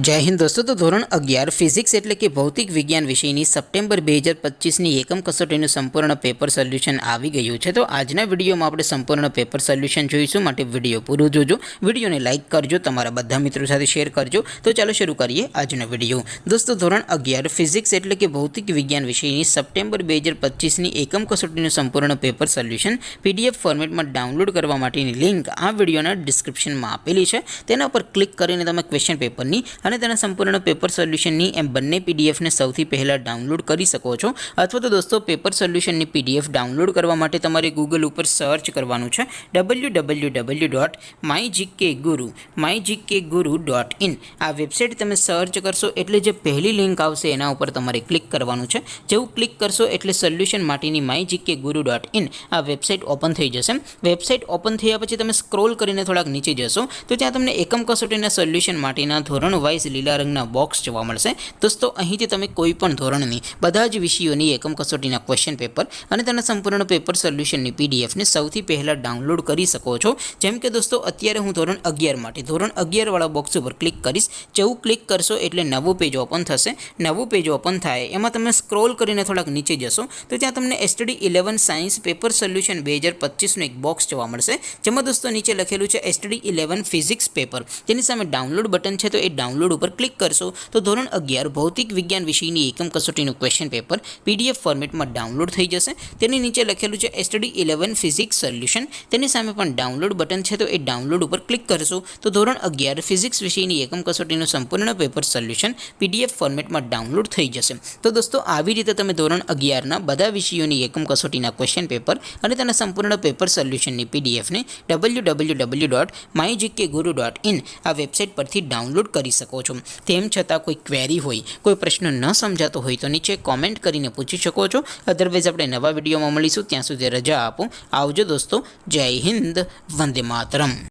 जय हिंद दोस्तों। तो धोरण 11 फिजिक्स एटले कि भौतिक विज्ञान विषयनी सप्टेम्बर 2025 एकम कसोटीનું संपूर्ण पेपर सोल्यूशन આવી ગયું છે। તો આજના વિડીયોમાં આપણે સંપૂર્ણ પેપર સોલ્યુશન જોઈશું, માટે વિડીયો પૂરો જોજો, વિડીયોને લાઇક કરજો, તમારા બધા મિત્રો સાથે શેર કરજો। તો ચાલો શરૂ કરીએ આજનો વિડીયો। દોસ્તો ધોરણ 11 ફિઝિક્સ એટલે કે ભૌતિક વિજ્ઞાન વિષયની સપ્ટેમ્બર 2025 એકમ કસોટીનું સંપૂર્ણ પેપર સોલ્યુશન પીડીએફ ફોર્મેટમાં ડાઉનલોડ કરવા માટેની લિંક આ વિડીયોના ડિસ્ક્રિપ્શનમાં આપેલી છે। તેના પર ક્લિક કરીને તમે ક્વેશ્ચન પેપરની અને તેના સંપૂર્ણ પેપર સોલ્યુશનની એમ બંને પીડીએફને સૌથી પહેલાં ડાઉનલોડ કરી શકો છો। અથવા તો દોસ્તો પેપર સોલ્યુશનની પીડીએફ ડાઉનલોડ કરવા માટે તમારે ગૂગલ ઉપર સર્ચ કરવાનું છે www.mygkguru.in। આ વેબસાઇટ તમે સર્ચ કરશો એટલે જે પહેલી લિંક આવશે એના ઉપર તમારે ક્લિક કરવાનું છે। જેવું ક્લિક કરશો એટલે સોલ્યુશન માટેની mygkguru.in આ વેબસાઇટ ઓપન થઈ જશે। વેબસાઇટ ઓપન થયા પછી તમે સ્ક્રોલ કરીને થોડાક નીચે જશો તો ત્યાં તમને એકમ કસોટીના સોલ્યુશન માટેના ધોરણ વાઇઝ લીલા રંગના બોક્સ જોવા મળશે। દોસ્તો અહીંથી તમે કોઈ પણ ધોરણની બધા જ વિષયોની એકમ કસોટીના ક્વેશ્ચન પેપર અને તેના સંપૂર્ણ પેપર સોલ્યુશનની પીડીએફને સૌથી પહેલાં ડાઉનલોડ કરી શકો છો। જેમ કે દોસ્તો અત્યારે હું ધોરણ 11 માટે ધોરણ 11 વાળા બોક્સ ઉપર ક્લિક કરીશ। જેવું ક્લિક કરશો એટલે નવું પેજ ઓપન થશે। નવું પેજ ઓપન થાય એમાં તમે સ્ક્રોલ કરીને થોડાક નીચે જશો તો ત્યાં તમને એસટીડી 11 સાયન્સ પેપર સોલ્યુશન 2025નું એક બોક્સ જોવા મળશે, જેમાં દોસ્તો નીચે લખેલું છે એસટીડી 11 ફિઝિક્સ પેપર। તેની સામે ડાઉનલોડ બટન છે, તો એ ડાઉનલોડ ઉપર ક્લિક કરશો તો ધોરણ 11 ભૌતિક વિજ્ઞાન વિષયની એકમ કસોટીનું ક્વેશ્ચન પેપર પીડીએફ ફોર્મેટમાં ડાઉનલોડ થઈ જશે। તેની નીચે લખેલું છે એસટીડી 11 ફિઝિક્સ સોલ્યુશન, તેની સામે પણ ડાઉનલોડ બટન છે, તો એ ડાઉનલોડ ઉપર ક્લિક કરશો તો ધોરણ 11 ફિઝિક્સ વિષયની એકમ કસોટીનું સંપૂર્ણ પેપર સોલ્યુશન પીડીએફ ફોર્મેટમાં ડાઉનલોડ થઈ જશે। તો દોસ્તો આવી રીતે તમે ધોરણ 11ના બધા વિષયોની એકમ કસોટીના ક્વેશ્ચન પેપર અને તેના સંપૂર્ણ પેપર સોલ્યુશનની પીડીએફને www.mygkguru.in આ વેબસાઇટ પરથી ડાઉનલોડ કરી શકો છો। તેમ છતાં કોઈ ક્વેરી હોય, કોઈ પ્રશ્ન ન સમજાતો હોય તો નીચે કોમેન્ટ કરીને પૂછી શકો છો। અધરવાઇઝ આપણે નવા વિડીયોમાં મળીશું, ત્યાં સુધી રજા આપો। આવજો દોસ્તો, જય હિન્દ, વંદે માતરમ।